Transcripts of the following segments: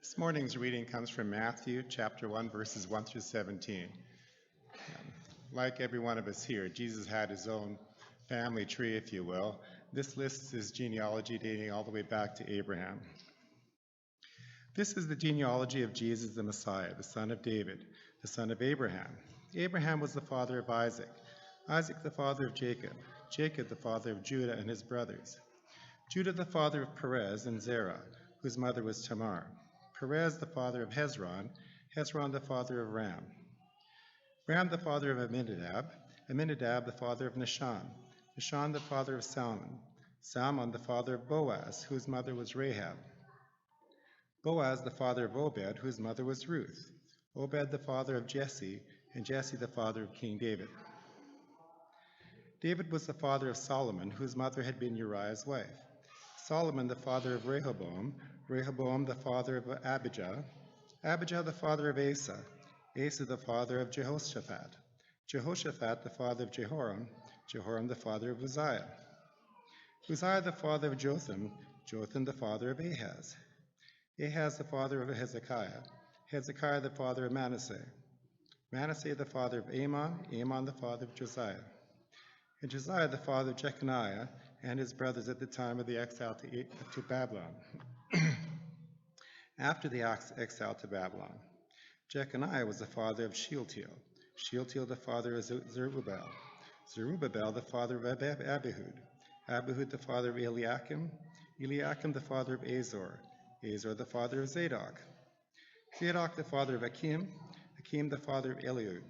This morning's reading comes from Matthew chapter 1, verses 1 through 17. Like every one of us here, Jesus had his own family tree, if you will. This lists his genealogy dating all the way back to Abraham. This is the genealogy of Jesus the Messiah, the son of David, the son of Abraham. Abraham was the father of Isaac, Isaac the father of Jacob, Jacob the father of Judah and his brothers, Judah the father of Perez and Zerah, whose mother was Tamar, Perez the father of Hezron, Hezron the father of Ram, Ram the father of Amminadab, Amminadab the father of Nahshon, Nahshon the father of Salmon, Salmon the father of Boaz, whose mother was Rahab, Boaz the father of Obed, whose mother was Ruth, Obed the father of Jesse, and Jesse the father of King David. David was the father of Solomon, whose mother had been Uriah's wife, Solomon the father of Rehoboam, Rehoboam the father of Abijah, Abijah the father of Asa, Asa the father of Jehoshaphat, Jehoshaphat the father of Jehoram, Jehoram the father of Uzziah, Uzziah the father of Jotham, Jotham the father of Ahaz, Ahaz the father of Hezekiah, Hezekiah the father of Manasseh, Manasseh the father of Amon, Amon the father of Josiah, and Josiah the father of Jeconiah and his brothers at the time of the exile to Babylon. After the exile to Babylon, Jeconiah was the father of Shealtiel, Shealtiel the father of Zerubbabel, Zerubbabel the father of Abihud, Abihud the father of Eliakim, Eliakim the father of Azor, Azor the father of Zadok, Zadok the father of Achim, Achim the father of Eliud,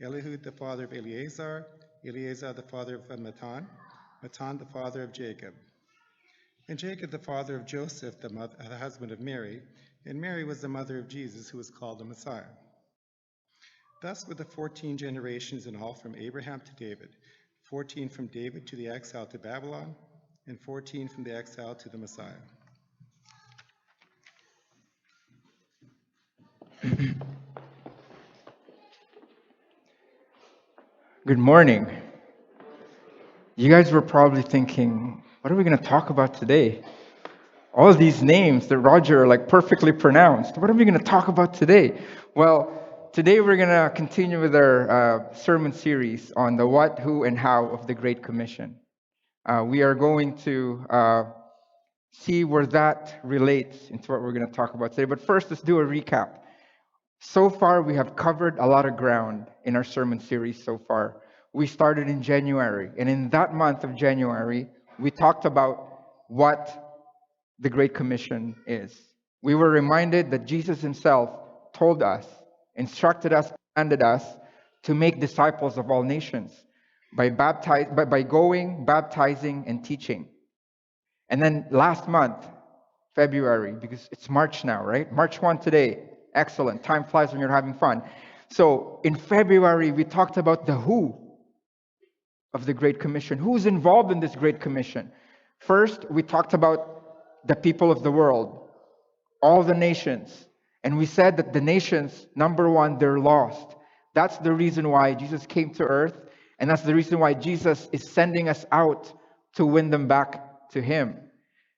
Eliud the father of Eleazar, Eleazar the father of Matan, Matan the father of Jacob, and Jacob the father of Joseph, the husband of Mary, and Mary was the mother of Jesus, who was called the Messiah. Thus were the 14 generations in all from Abraham to David, 14 from David to the exile to Babylon, and 14 from the exile to the Messiah. Good morning. You guys were probably thinking, what are we going to talk about today? All these names that Roger are perfectly pronounced. What are we going to talk about today? Well, today we're going to continue with our sermon series on the what, who, and how of the Great Commission. We are going to see where that relates into what we're going to talk about today. But first, let's do a recap. So far, we have covered a lot of ground in our sermon series so far. We started in January, and in that month of January, we talked about what the Great Commission is. We were reminded that Jesus himself told us, instructed us, commanded us to make disciples of all nations by going, baptizing, and teaching. And then last month, February, because it's March now, right? March 1 today. Excellent. Time flies when you're having fun. So in February, we talked about the who of the Great Commission. Who's involved in this Great Commission? First, we talked about the people of the world, all the nations. And we said that the nations, number one, they're lost. That's the reason why Jesus came to earth. And that's the reason why Jesus is sending us out to win them back to him.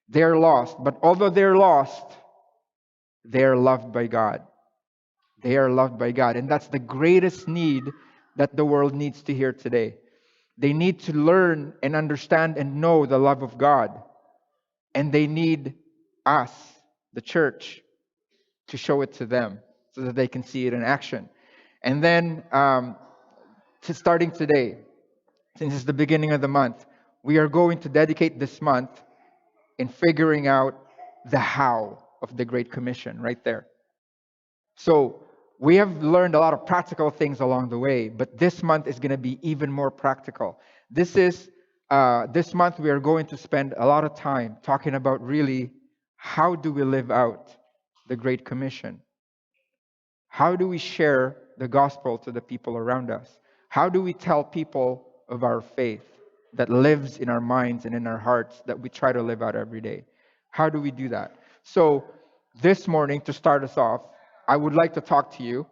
They're lost. But although they're lost, they are loved by God. They are loved by God. And that's the greatest need that the world needs to hear today. They need to learn and understand and know the love of God. And they need us, the church, to show it to them so that they can see it in action. And then, starting today, since it's the beginning of the month, we are going to dedicate this month in figuring out the how of the Great Commission right there. So we have learned a lot of practical things along the way, but this month is going to be even more practical. This month we are going to spend a lot of time talking about really how do we live out the Great Commission? How do we share the gospel to the people around us? How do we tell people of our faith that lives in our minds and in our hearts that we try to live out every day? How do we do that? So this morning, to start us off, I would like to talk to you,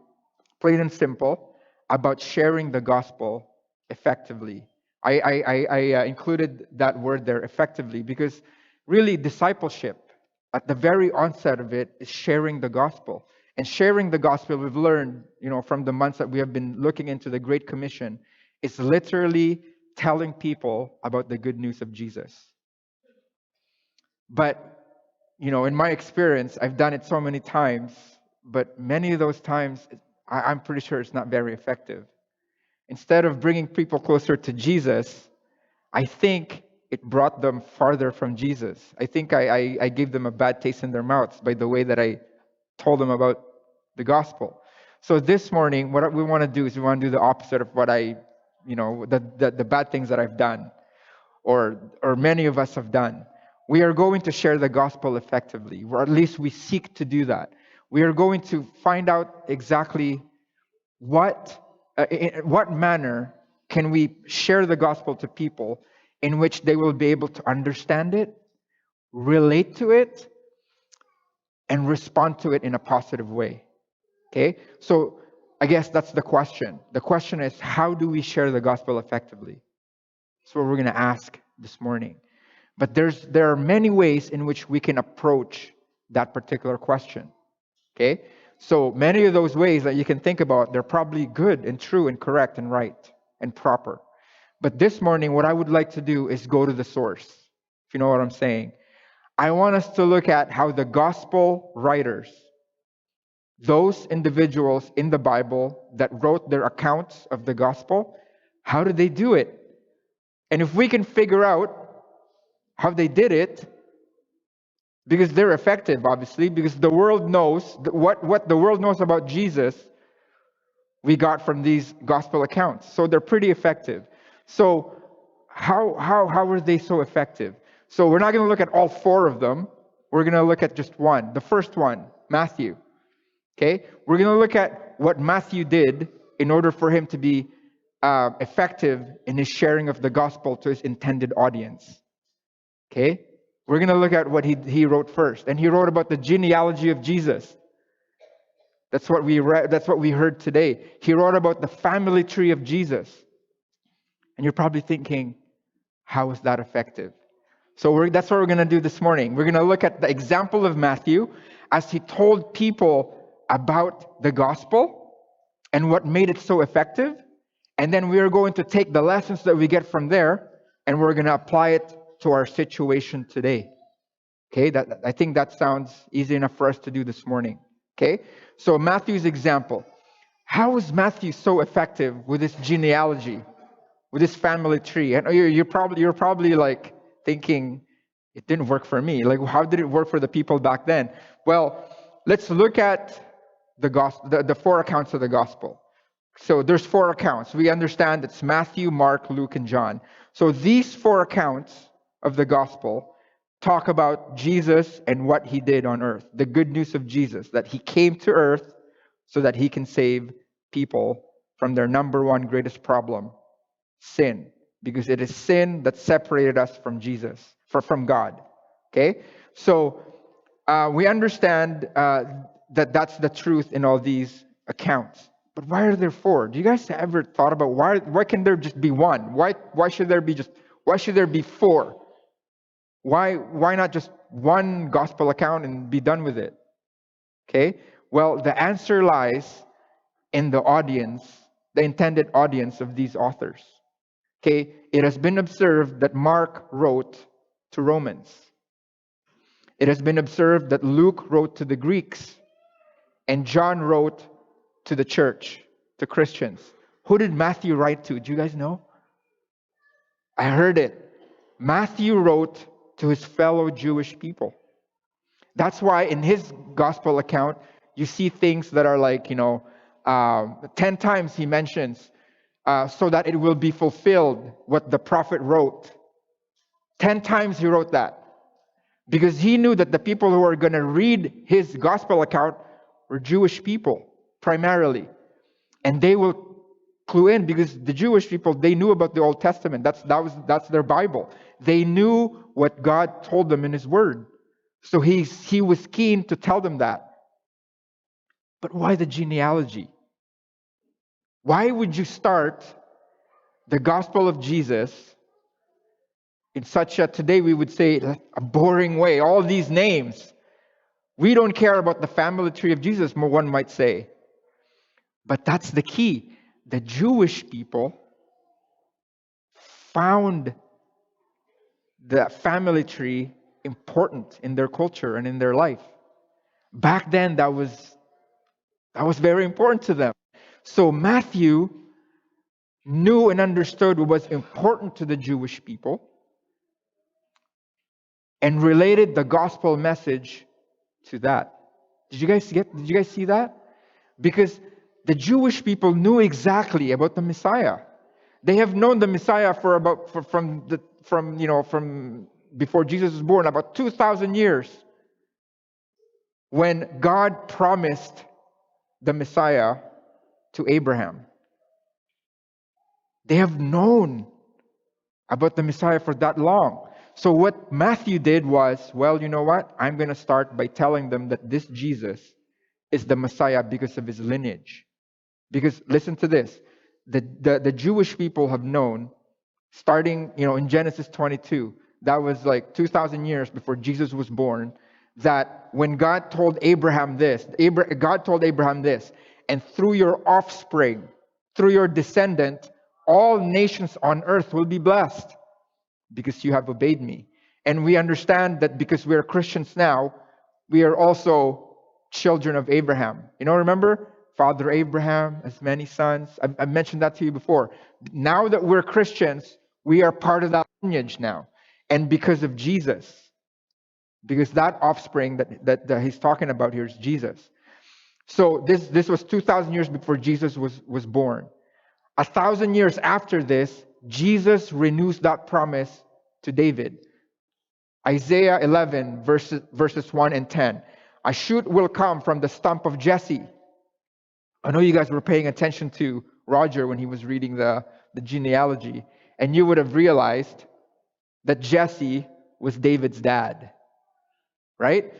plain and simple, about sharing the gospel effectively. I included that word there, effectively, because really discipleship at the very onset of it is sharing the gospel. And sharing the gospel, we've learned, from the months that we have been looking into the Great Commission, is literally telling people about the good news of Jesus. But, in my experience, I've done it so many times, but many of those times, I'm pretty sure it's not very effective. Instead of bringing people closer to Jesus, I think it brought them farther from Jesus. I think I gave them a bad taste in their mouths by the way that I told them about the gospel. So this morning, what we want to do is we want to do the opposite of what the bad things that I've done, or many of us have done. We are going to share the gospel effectively, or at least we seek to do that. We are going to find out exactly in what manner can we share the gospel to people in which they will be able to understand it, relate to it, and respond to it in a positive way. Okay? So I guess that's the question. The question is, how do we share the gospel effectively? That's what we're going to ask this morning. But there are many ways in which we can approach that particular question. Okay? So many of those ways that you can think about, they're probably good and true and correct and right and proper. But this morning, what I would like to do is go to the source, if you know what I'm saying. I want us to look at how the gospel writers, those individuals in the Bible that wrote their accounts of the gospel, how did they do it? And if we can figure out how they did it, because they're effective, obviously, because the world knows what the world knows about Jesus, we got from these gospel accounts. So they're pretty effective. So how were they so effective? So we're not going to look at all four of them. We're going to look at just one. The first one, Matthew. Okay? We're going to look at what Matthew did in order for him to be effective in his sharing of the gospel to his intended audience. Okay? We're going to look at what he wrote first. And he wrote about the genealogy of Jesus. That's what we read. That's what we heard today. He wrote about the family tree of Jesus. And you're probably thinking, how is that effective? So that's what we're going to do this morning. We're going to look at the example of Matthew as he told people about the gospel and what made it so effective. And then we are going to take the lessons that we get from there and we're going to apply it to our situation today. Okay, I think that sounds easy enough for us to do this morning. Okay, so Matthew's example. How is Matthew so effective with his genealogy, with his family tree? And you're probably like thinking, it didn't work for me. Like, how did it work for the people back then? Well, let's look at the gospel, the four accounts of the gospel. So there's four accounts. We understand it's Matthew, Mark, Luke, and John. So these four accounts of the gospel talk about Jesus and what he did on earth. The good news of Jesus, that he came to earth so that he can save people from their number one greatest problem, sin. Because it is sin that separated us from Jesus, from God. Okay? So we understand that that's the truth in all these accounts. But why are there four? Do you guys ever thought about why can there just be one? Why should there be four? Why not just one gospel account and be done with it? Okay? Well, the answer lies in the audience, the intended audience of these authors. Okay? It has been observed that Mark wrote to Romans. It has been observed that Luke wrote to the Greeks and John wrote to the church, to Christians. Who did Matthew write to? Do you guys know? I heard it. Matthew wrote to his fellow Jewish people. That's why in his gospel account, you see things that are like, 10 times he mentions, so that it will be fulfilled what the prophet wrote. 10 times he wrote that. Because he knew that the people who are going to read his gospel account were Jewish people, primarily. And they will clue in because the Jewish people, they knew about the Old Testament. That's their Bible. They knew what God told them in his word. So he was keen to tell them that. But why the genealogy? Why would you start the gospel of Jesus in such a, today we would say, a boring way? All these names. We don't care about the family tree of Jesus, one might say. But that's the key. The Jewish people found the family tree important in their culture and in their life. Back then, that was very important to them. So Matthew knew and understood what was important to the Jewish people and related the gospel message to that. Did you guys see that? Because the Jewish people knew exactly about the Messiah. They have known the Messiah from before Jesus was born, about 2,000 years, when God promised the Messiah to Abraham. They have known about the Messiah for that long. So what Matthew did was, well, you know what? I'm going to start by telling them that this Jesus is the Messiah because of his lineage. Because listen to this. The Jewish people have known, starting in Genesis 22, that was like 2,000 years before Jesus was born, that when God told Abraham this, and through your offspring, through your descendant, all nations on earth will be blessed because you have obeyed me. And we understand that because we are Christians now, we are also children of Abraham. Remember? Father Abraham has many sons. I've mentioned that to you before. Now that we're Christians, we are part of that lineage now. And because of Jesus, because that offspring that he's talking about here is Jesus. So this was 2,000 years before Jesus was born. 1,000 years after this, Jesus renews that promise to David. Isaiah 11, verses 1 and 10. A shoot will come from the stump of Jesse. I know you guys were paying attention to Roger when he was reading the genealogy, and you would have realized that Jesse was David's dad, right?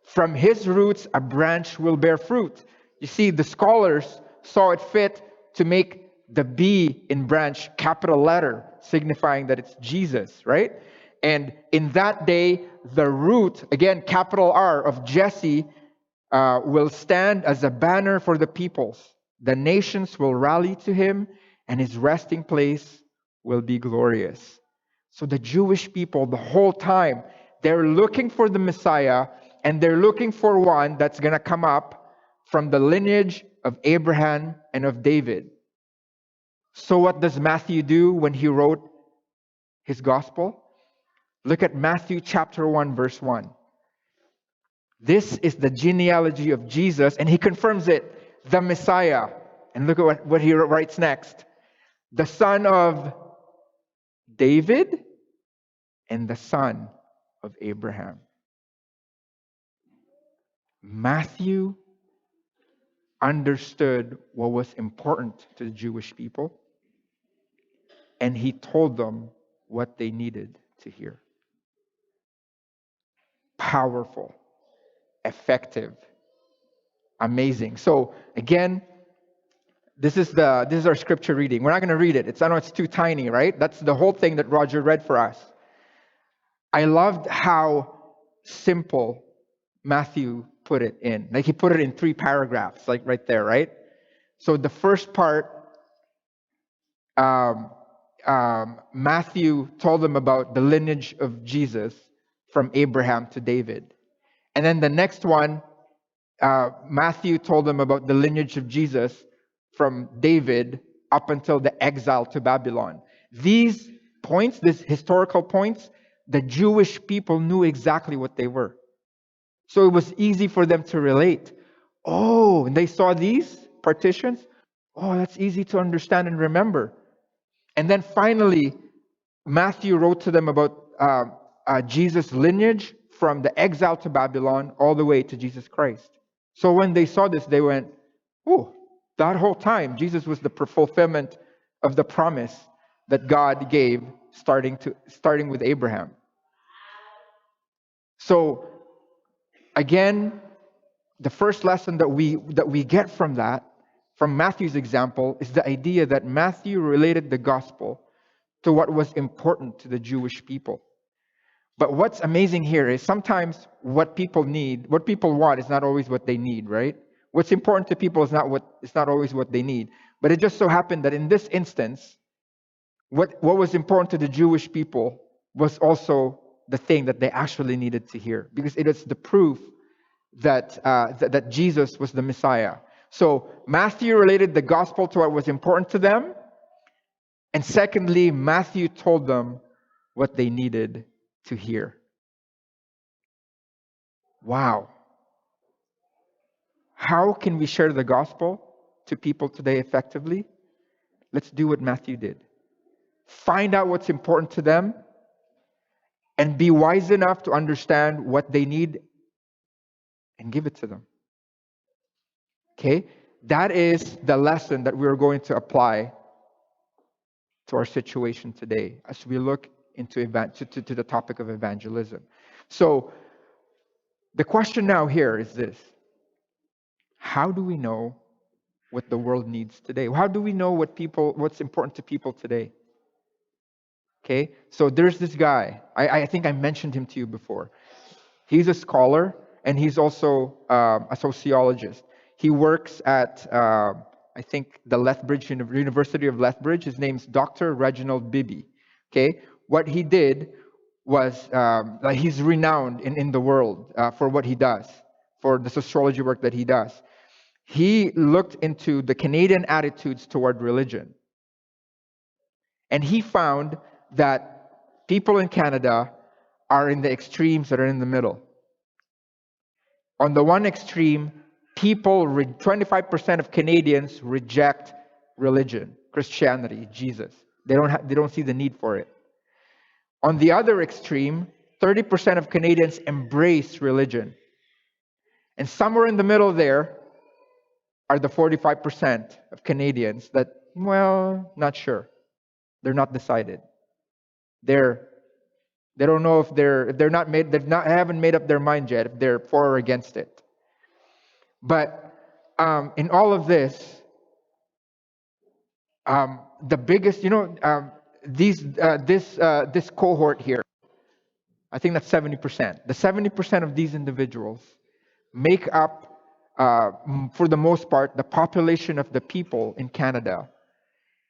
From his roots, a branch will bear fruit. You see, the scholars saw it fit to make the B in branch capital letter, signifying that it's Jesus, right? And in that day, the root, again, capital R, of Jesse will stand as a banner for the peoples. The nations will rally to him, and his resting place will be glorious. So the Jewish people, the whole time, they're looking for the Messiah, and they're looking for one that's going to come up from the lineage of Abraham and of David. So what does Matthew do when he wrote his gospel? Look at Matthew chapter 1, verse 1. This is the genealogy of Jesus, and he confirms it, the Messiah. And look at what he writes next. The son of David and the son of Abraham. Matthew understood what was important to the Jewish people, and he told them what they needed to hear. Powerful, effective, amazing. So again, this is our scripture reading. We're not going to read it. I know it's too tiny, right? That's the whole thing that Roger read for us. I loved how simple Matthew put it in. Like he put it in 3 paragraphs, like right there, right? So the first part, Matthew told them about the lineage of Jesus from Abraham to David. And then the next one, Matthew told them about the lineage of Jesus from David up until the exile to Babylon. These points, these historical points, the Jewish people knew exactly what they were. So it was easy for them to relate. Oh, and they saw these partitions. Oh, that's easy to understand and remember. And then finally, Matthew wrote to them about Jesus' lineage from the exile to Babylon all the way to Jesus Christ. So when they saw this, they went, oh, that whole time, Jesus was the fulfillment of the promise that God gave starting with Abraham. So again, the first lesson that we get from that, from Matthew's example, is the idea that Matthew related the gospel to what was important to the Jewish people. But what's amazing here is sometimes what people need, what people want is not always what they need, right? What's important to people is not always what they need. But it just so happened that in this instance, what was important to the Jewish people was also the thing that they actually needed to hear, because it is the proof that Jesus was the Messiah. So Matthew related the gospel to what was important to them, and secondly, Matthew told them what they needed to hear. Wow. How can we share the gospel to people today effectively? Let's do what Matthew did. Find out what's important to them and be wise enough to understand what they need and give it to them. Okay? That is the lesson that we're going to apply to our situation today as we look into to the topic of evangelism. So, the question now here is this: how do we know what the world needs today? How do we know what's important to people today? Okay, so there's this guy. I think I mentioned him to you before. He's a scholar and he's also a sociologist. He works at I think the University of Lethbridge. His name's Dr. Reginald Bibby. Okay, what he did was he's renowned in the world for what he does, for the sociology work that he does. He looked into the Canadian attitudes toward religion. And he found that people in Canada are in the extremes that are in the middle. On the one extreme, 25% of Canadians reject religion, Christianity, Jesus. They don't see the need for it. On the other extreme, 30% of Canadians embrace religion. And somewhere in the middle there are the 45% of Canadians that, well, not sure. They're not decided. They don't know if haven't made up their mind yet if they're for or against it. But in all of this, the biggest, this cohort here, I think that's 70%. The 70% of these individuals make up, for the most part, the population of the people in Canada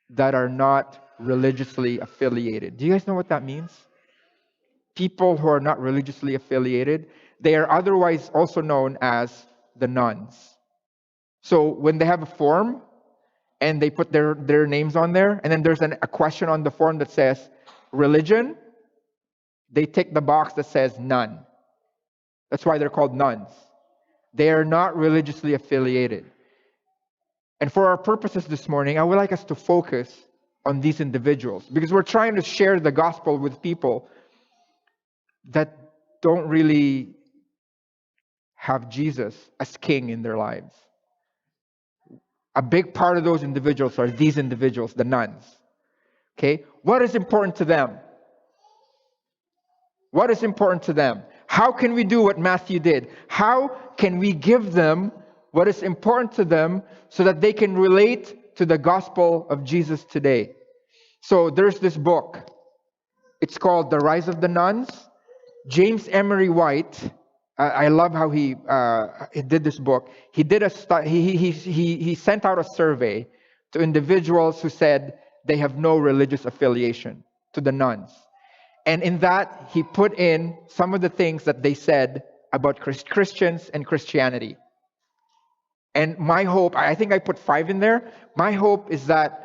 that are not religiously affiliated. Do you guys know what that means? People who are not religiously affiliated, they are otherwise also known as the nuns. So when they have a form and they put their names on there, and then there's a question on the form that says religion, they tick the box that says none. That's why they're called nuns. They are not religiously affiliated. And for our purposes this morning, I would like us to focus on these individuals, because we're trying to share the gospel with people that don't really have Jesus as king in their lives. A big part of those individuals are these individuals, the nuns. Okay? What is important to them? What is important to them? How can we do what Matthew did? How can we give them what is important to them so that they can relate to the gospel of Jesus today? So there's this book. It's called The Rise of the Nuns. James Emery White, I love how he did this book. He did he sent out a survey to individuals who said they have no religious affiliation, to the nuns. And in that, he put in some of the things that they said about Christians and Christianity. And my hope, I think I put 5 in there. My hope is that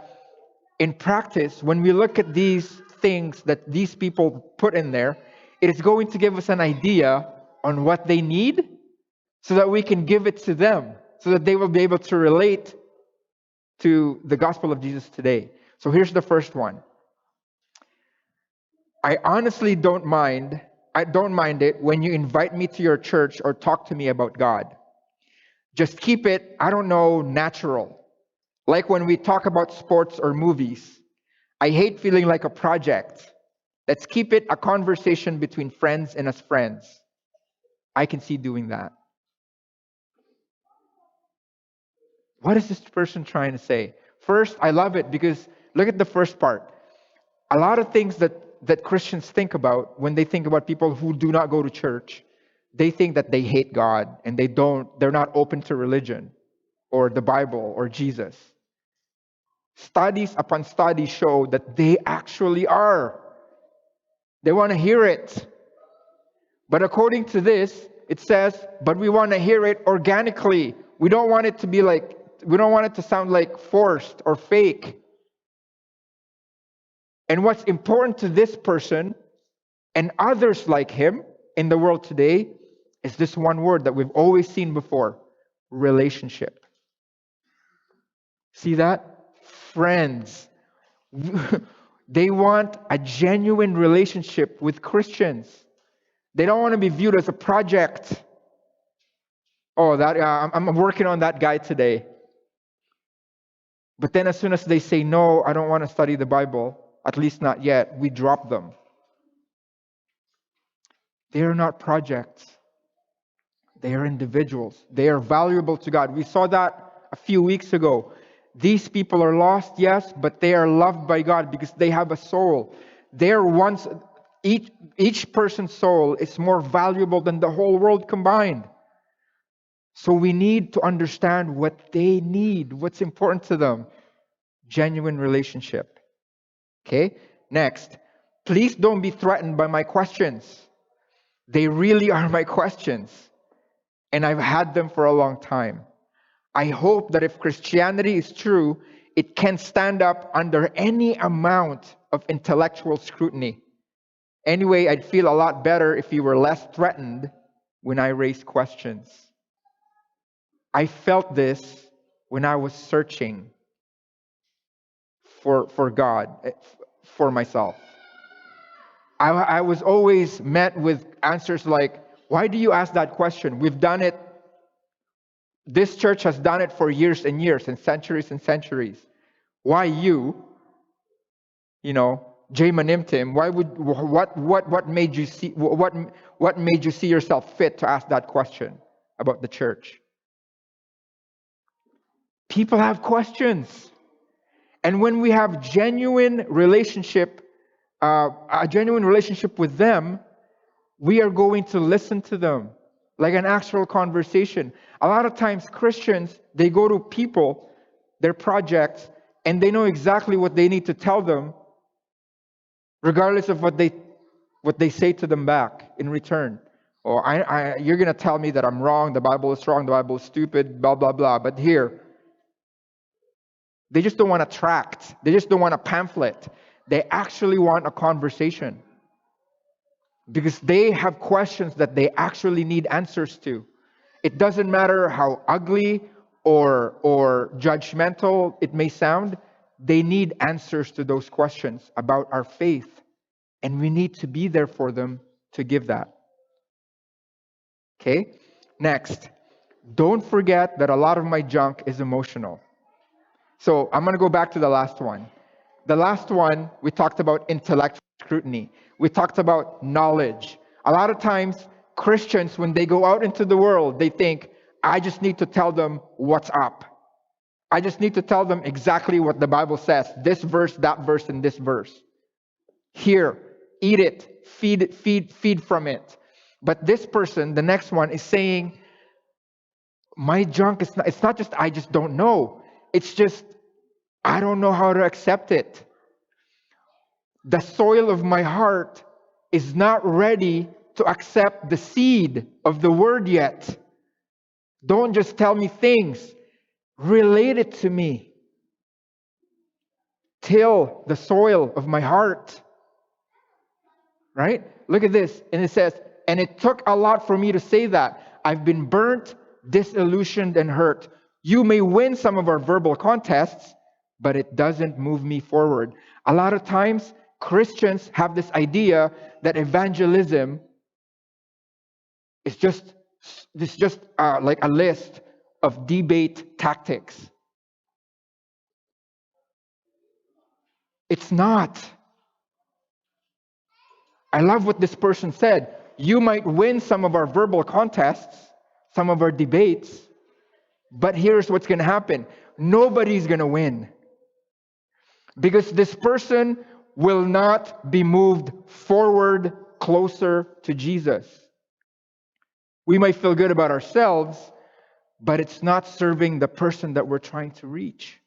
in practice, when we look at these things that these people put in there, it is going to give us an idea on what they need so that we can give it to them, so that they will be able to relate to the gospel of Jesus today. So here's the first one. I honestly don't mind it when you invite me to your church or talk to me about God. Just keep it, I don't know, natural. Like when we talk about sports or movies. I hate feeling like a project. Let's keep it a conversation between friends and as friends. I can see doing that. What is this person trying to say? First, I love it because look at the first part. A lot of things that that Christians think about when they think about people who do not go to church. They think that they hate God and they're not open to religion or the Bible or Jesus. Studies upon studies show that they actually are. They want to hear it. But according to this, it says, but we want to hear it organically. We don't want it to sound like forced or fake. And what's important to this person and others like him in the world today is this one word that we've always seen before: relationship. See that? Friends. They want a genuine relationship with Christians. They don't want to be viewed as a project. Oh, I'm working on that guy today. But then as soon as they say, no, I don't want to study the Bible, at least not yet, we drop them. They are not projects. They are individuals. They are valuable to God. We saw that a few weeks ago. These people are lost, yes, but they are loved by God because they have a soul. Each person's soul is more valuable than the whole world combined. So we need to understand what they need, what's important to them. Genuine relationship. Okay? Next, please don't be threatened by my questions. They really are my questions. And I've had them for a long time. I hope that if Christianity is true, it can stand up under any amount of intellectual scrutiny. Anyway, I'd feel a lot better if you were less threatened when I raise questions. I felt this when I was searching for God, for myself. I was always met with answers like, why do you ask that question? We've done it. This church has done it for years and years and centuries. Why you? J. Manimtim, what made you see yourself fit to ask that question about the church? People have questions. And when we have a genuine relationship with them, we are going to listen to them like an actual conversation. A lot of times Christians, they go to people, their projects, and they know exactly what they need to tell them, regardless of what they say to them back in return. Or you're going to tell me that I'm wrong, the Bible is wrong, the Bible is stupid, blah, blah, blah. But here, they just don't want a tract. They just don't want a pamphlet. They actually want a conversation. Because they have questions that they actually need answers to. It doesn't matter how ugly or judgmental it may sound, they need answers to those questions about our faith. And we need to be there for them to give that. Okay? Next, don't forget that a lot of my junk is emotional. So I'm going to go back to the last one. The last one, we talked about intellectual scrutiny. We talked about knowledge. A lot of times, Christians, when they go out into the world, they think, I just need to tell them what's up. I just need to tell them exactly what the Bible says. This verse, that verse, and this verse. Here, eat it, feed from it. But this person, the next one, is saying, my junk, it's not just I just don't know. It's just, I don't know how to accept it. The soil of my heart is not ready to accept the seed of the word yet. Don't just tell me things. Relate it to me. Till the soil of my heart. Right? Look at this. And it says, and it took a lot for me to say that. I've been burnt, disillusioned, and hurt. You may win some of our verbal contests, but it doesn't move me forward. A lot of times, Christians have this idea that evangelism is just like a list of debate tactics. It's not. I love what this person said. You might win some of our verbal contests, some of our debates, but here's what's going to happen. Nobody's going to win. Because this person will not be moved forward closer to Jesus. We might feel good about ourselves, but it's not serving the person that we're trying to reach.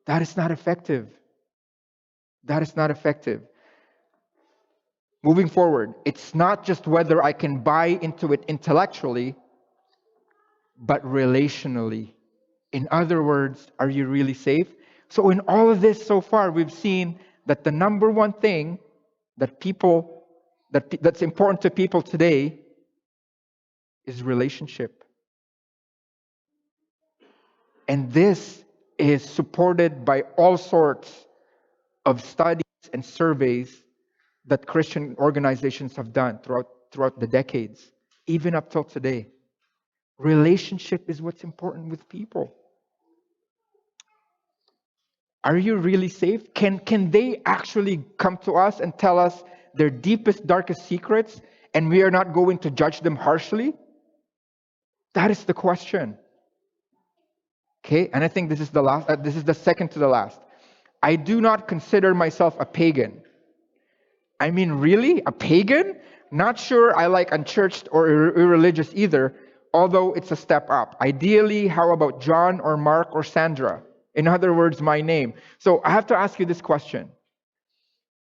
That is not effective. That is not effective. Moving forward, it's not just whether I can buy into it intellectually, but relationally. In other words, are you really safe? So in all of this so far, we've seen that the number one thing that's important to people today is relationship. And this is supported by all sorts of studies and surveys that Christian organizations have done throughout the decades, even up till today. Relationship is what's important with people. Are you really safe? Can they actually come to us and tell us their deepest, darkest secrets, and we are not going to judge them harshly? That is the question. Okay, and I think this is the last. This is the second to the last. I do not consider myself a pagan. I mean, really, a pagan? Not sure I like unchurched or irreligious either, although it's a step up. Ideally, how about John or Mark or Sandra? In other words, my name. So I have to ask you this question.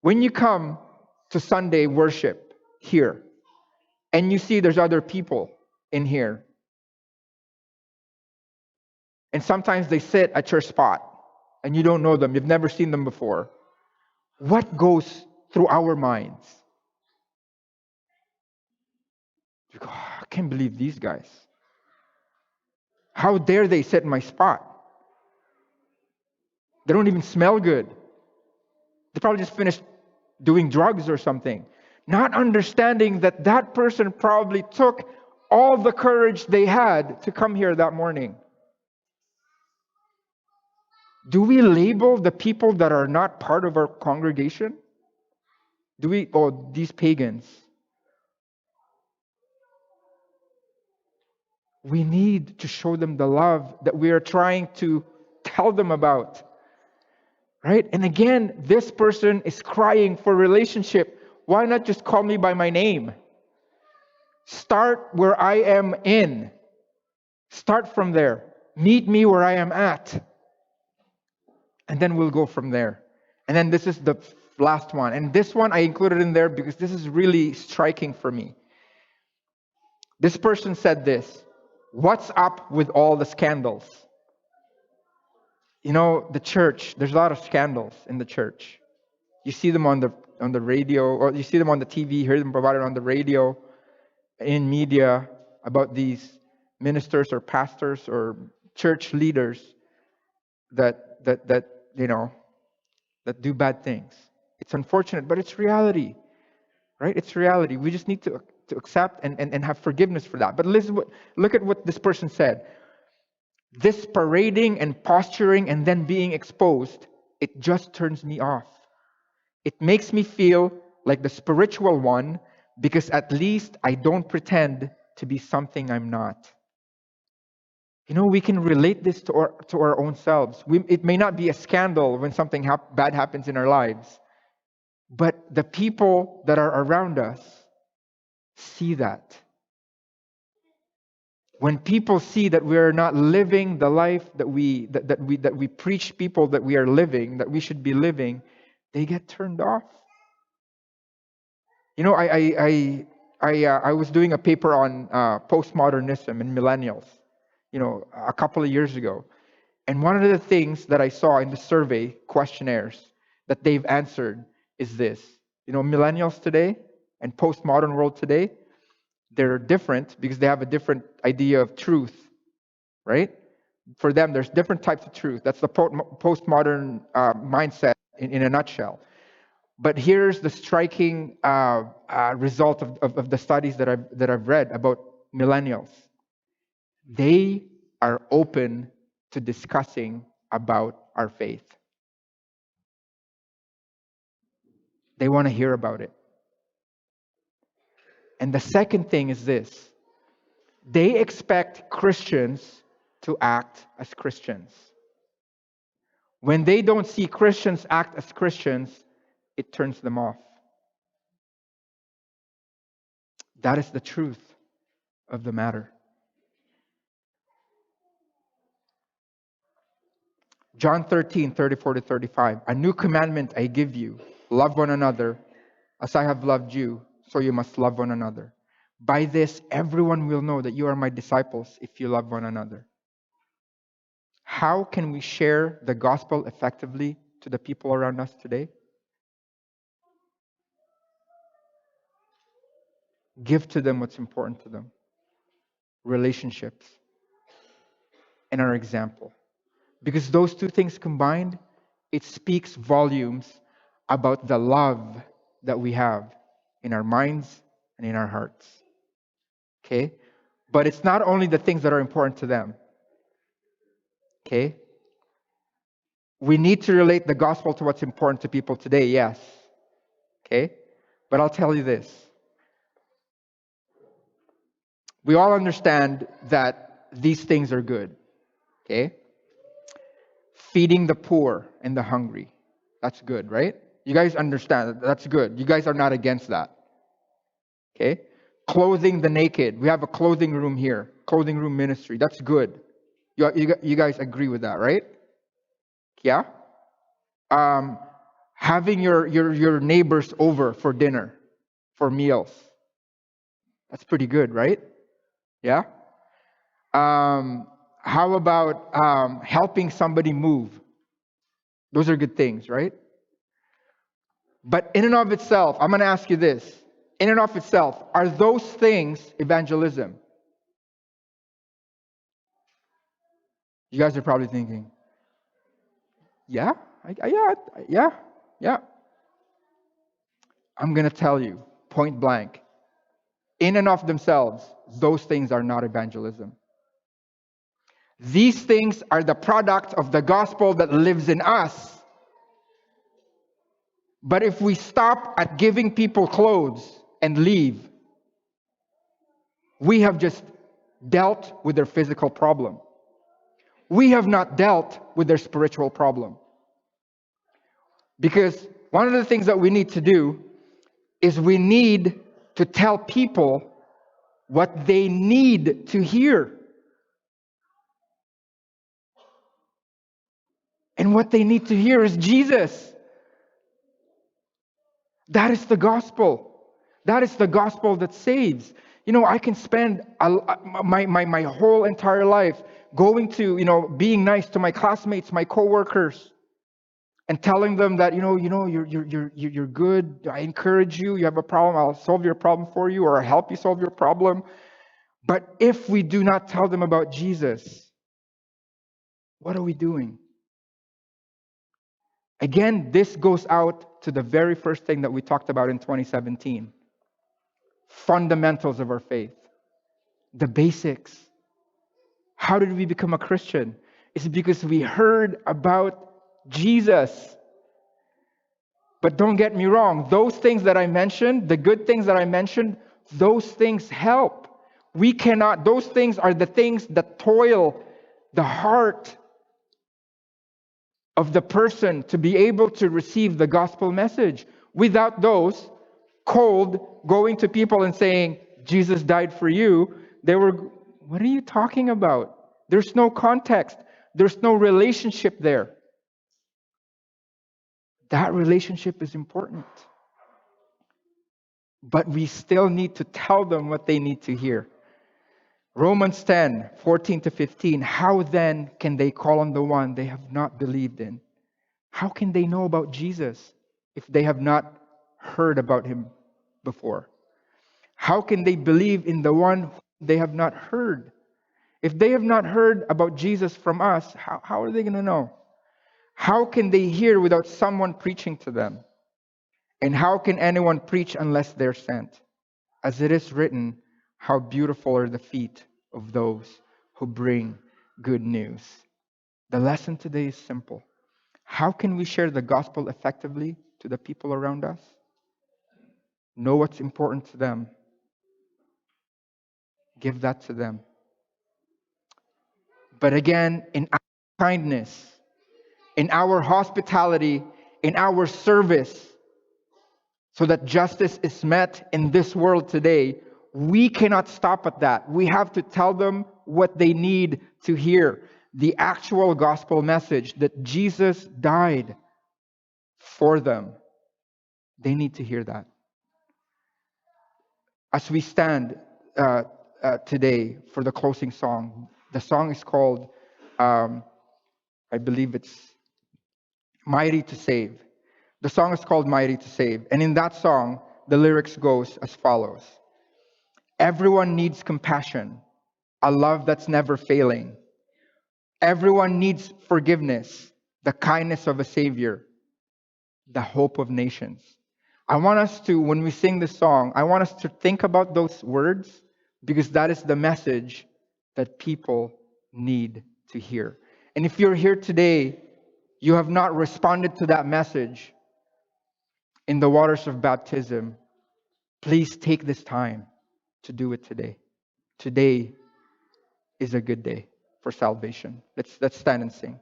When you come to Sunday worship here, and you see there's other people in here, and sometimes they sit at your spot, and you don't know them, you've never seen them before, what goes through our minds? You go, "Oh, I can't believe these guys. How dare they sit in my spot? They don't even smell good. They probably just finished doing drugs or something." Not understanding that that person probably took all the courage they had to come here that morning. Do we label the people that are not part of our congregation? Do we, oh, these pagans? We need to show them the love that we are trying to tell them about. Right? And again, this person is crying for relationship. Why not just call me by my name? Start where I am in. Start from there. Meet me where I am at. And then we'll go from there. And then this is the last one. And this one I included in there because this is really striking for me. This person said this: "What's up with all the scandals?" You know, the church, there's a lot of scandals in the church. You see them on the radio, or you see them on the TV, hear them about it on the radio, in media, about these ministers or pastors or church leaders that you know, that do bad things. It's unfortunate, but it's reality, right? It's reality. We just need to accept and have forgiveness for that. But look at what this person said. "This parading and posturing and then being exposed, it just turns me off. It makes me feel like the spiritual one because at least I don't pretend to be something I'm not." You know, we can relate this to our own selves. It may not be a scandal when something bad happens in our lives, but the people that are around us see that. When people see that we are not living the life that we preach people that we are living, that we should be living, they get turned off. You know, I was doing a paper on postmodernism and millennials, you know, a couple of years ago. And one of the things that I saw in the survey questionnaires that they've answered is this. You know, millennials today and postmodern world today, they're different because they have a different idea of truth, right? For them, there's different types of truth. That's the postmodern mindset in a nutshell. But here's the striking result of the studies that I've read about millennials. They are open to discussing about our faith. They want to hear about it. And the second thing is this: they expect Christians to act as Christians. When they don't see Christians act as Christians, it turns them off. That is the truth of the matter. John 13:34-35. A new commandment I give you, love one another. As I have loved you, so you must love one another. By this, everyone will know that you are my disciples if you love one another. How can we share the gospel effectively to the people around us today? Give to them what's important to them. Relationships and our example. Because those two things combined, it speaks volumes about the love that we have in our minds and in our hearts. Okay? But it's not only the things that are important to them. Okay? We need to relate the gospel to what's important to people today, yes. Okay? But I'll tell you this. We all understand that these things are good. Okay? Feeding the poor and the hungry. That's good, right? You guys understand that's good. You guys are not against that. Okay? Clothing the naked. We have a clothing room here. Clothing room ministry. That's good. You guys agree with that, right? Yeah? Having your neighbors over for dinner, for meals. That's pretty good, right? Yeah? How about helping somebody move? Those are good things, right? But in and of itself, I'm going to ask you this. In and of itself, are those things evangelism? You guys are probably thinking, yeah, yeah. I'm going to tell you, point blank. In and of themselves, those things are not evangelism. These things are the product of the gospel that lives in us. But if we stop at giving people clothes and leave, we have just dealt with their physical problem. We have not dealt with their spiritual problem. Because one of the things that we need to do is we need to tell people what they need to hear. And what they need to hear is Jesus. That is the gospel. That is the gospel that saves. You know, I can spend my whole entire life going to, being nice to my classmates, my coworkers, and telling them that, you're good. I encourage you. You have a problem. I'll solve your problem for you, or I'll help you solve your problem. But if we do not tell them about Jesus, what are we doing? Again, this goes out to the very first thing that we talked about in 2017. Fundamentals of our faith. The basics. How did we become a Christian? It's because we heard about Jesus. But don't get me wrong, those things that I mentioned, the good things that I mentioned, those things help. Those things are the things that toil the heart of the person to be able to receive the gospel message. Without those, cold, going to people and saying, Jesus died for you, what are you talking about? There's no context. There's no relationship there. That relationship is important. But we still need to tell them what they need to hear. Romans 10:14-15. How then can they call on the one they have not believed in? How can they know about Jesus if they have not heard about him before? How can they believe in the one they have not heard? If they have not heard about Jesus from us, how are they going to know? How can they hear without someone preaching to them? And how can anyone preach unless they're sent? As it is written, how beautiful are the feet of those who bring good news. The lesson today is simple. How can we share the gospel effectively to the people around us? Know what's important to them. Give that to them. But again, in kindness, in our hospitality, in our service, so that justice is met in this world today, we cannot stop at that. We have to tell them what they need to hear. The actual gospel message that Jesus died for them. They need to hear that. As we stand today for the closing song, the song is called, I believe it's Mighty to Save. The song is called Mighty to Save. And in that song, the lyrics goes as follows. Everyone needs compassion, a love that's never failing. Everyone needs forgiveness, the kindness of a Savior, the hope of nations. I want us to, when we sing this song, I want us to think about those words because that is the message that people need to hear. And if you're here today, you have not responded to that message in the waters of baptism, please take this time to do it today. Today is a good day for salvation. Let's stand and sing.